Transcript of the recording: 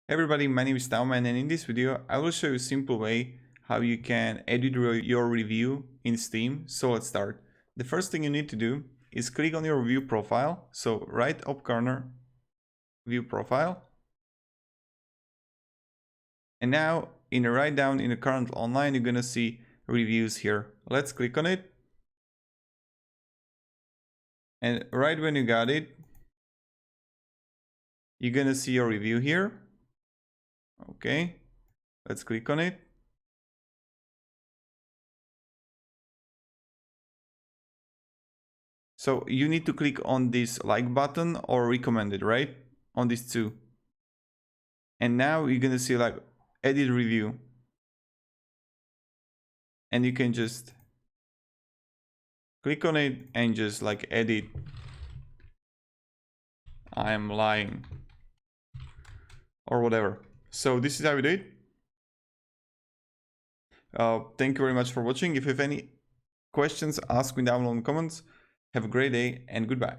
Hey everybody, my name is TaoMan, and in this video I will show you a simple way how you can edit your review in Steam. So let's start. The first thing you need to do is click on your review profile. So right up corner, view profile. And now in the right down in the current online, you're gonna see reviews here. Let's click on it. And right when you got it, you're gonna see your review here. Okay, let's click on it. So you need to click on this like button or recommended, right? On these two. And now you're gonna see like edit review. And you can just click on it and just like edit. I'm lying. Or whatever. So this is how we do it. Thank you very much for watching. If you have any questions, ask me down below in the comments. Have a great day and goodbye.